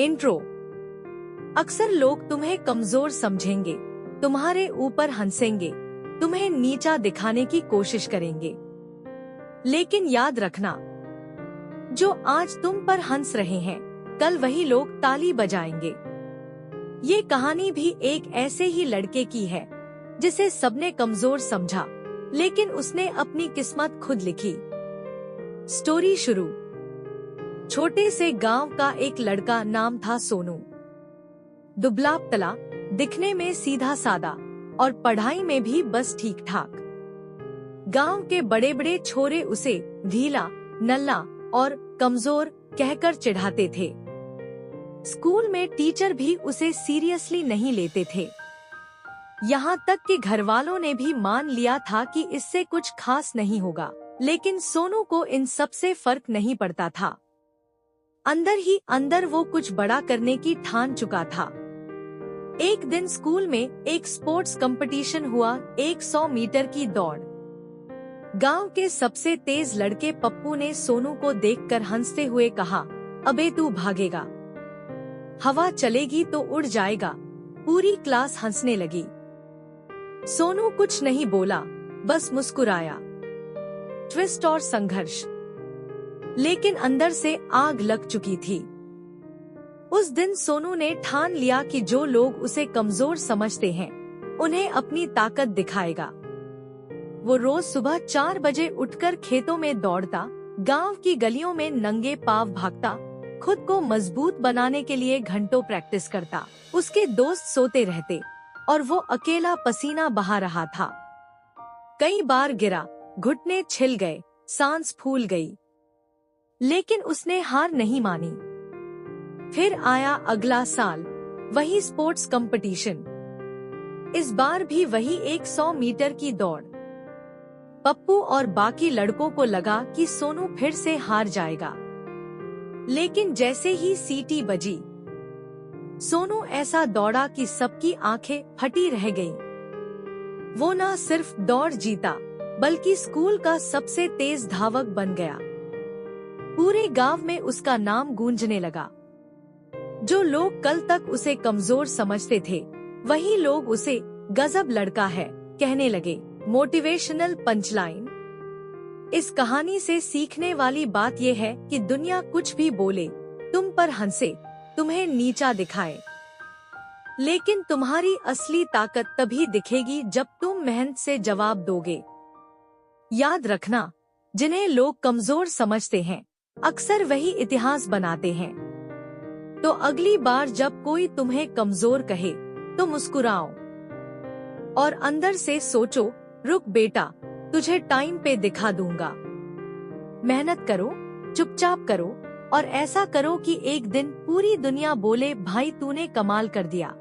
Intro. अक्सर लोग तुम्हें कमजोर समझेंगे, तुम्हारे ऊपर हंसेंगे, तुम्हें नीचा दिखाने की कोशिश करेंगे। लेकिन याद रखना, जो आज तुम पर हंस रहे हैं, कल वही लोग ताली बजाएंगे। ये कहानी भी एक ऐसे ही लड़के की है जिसे सबने कमजोर समझा, लेकिन उसने अपनी किस्मत खुद लिखी। स्टोरी शुरू। छोटे से गांव का एक लड़का, नाम था सोनू। दुबला पतला, दिखने में सीधा सादा और पढ़ाई में भी बस ठीक ठाक। गांव के बड़े बड़े छोरे उसे ढीला, नल्ला और कमजोर कहकर चिढ़ाते थे। स्कूल में टीचर भी उसे सीरियसली नहीं लेते थे। यहाँ तक कि घरवालों ने भी मान लिया था कि इससे कुछ खास नहीं होगा। लेकिन सोनू को इन सब से फर्क नहीं पड़ता था। अंदर ही अंदर वो कुछ बड़ा करने की ठान चुका था। एक दिन स्कूल में एक स्पोर्ट्स कंपटीशन हुआ, 100 मीटर की दौड़। गांव के सबसे तेज लड़के पप्पू ने सोनू को देखकर हंसते हुए कहा, अबे तू भागेगा, हवा चलेगी तो उड़ जाएगा। पूरी क्लास हंसने लगी। सोनू कुछ नहीं बोला, बस मुस्कुराया। ट्विस्ट और संघर्ष, लेकिन अंदर से आग लग चुकी थी। उस दिन सोनू ने ठान लिया कि जो लोग उसे कमजोर समझते हैं, उन्हें अपनी ताकत दिखाएगा। वो रोज सुबह 4 बजे उठकर खेतों में दौड़ता, गांव की गलियों में नंगे पांव भागता, खुद को मजबूत बनाने के लिए घंटों प्रैक्टिस करता। उसके दोस्त सोते रहते और वो अकेला पसीना बहा रहा था। कई बार गिरा, घुटने छिल गए, सांस फूल गई, लेकिन उसने हार नहीं मानी। फिर आया अगला साल, वही स्पोर्ट्स कंपटीशन। इस बार भी वही 100 मीटर की दौड़। पप्पू और बाकी लड़कों को लगा कि सोनू फिर से हार जाएगा। लेकिन जैसे ही सीटी बजी, सोनू ऐसा दौड़ा कि सबकी आंखें फटी रह गईं। वो न सिर्फ दौड़ जीता, बल्कि स्कूल का सबसे तेज धावक बन गया। पूरे गांव में उसका नाम गूंजने लगा। जो लोग कल तक उसे कमजोर समझते थे, वही लोग उसे गजब लड़का है कहने लगे। Motivational punchline. इस कहानी से सीखने वाली बात यह है कि दुनिया कुछ भी बोले, तुम पर हंसे, तुम्हें नीचा दिखाए, लेकिन तुम्हारी असली ताकत तभी दिखेगी जब तुम मेहनत से जवाब दोगे। याद रखना, जिन्हें लोग कमजोर समझते हैं, अक्सर वही इतिहास बनाते हैं। तो अगली बार जब कोई तुम्हें कमजोर कहे, तो मुस्कुराओ और अंदर से सोचो, रुक बेटा, तुझे टाइम पे दिखा दूंगा। मेहनत करो, चुपचाप करो और ऐसा करो कि एक दिन पूरी दुनिया बोले, भाई तूने कमाल कर दिया।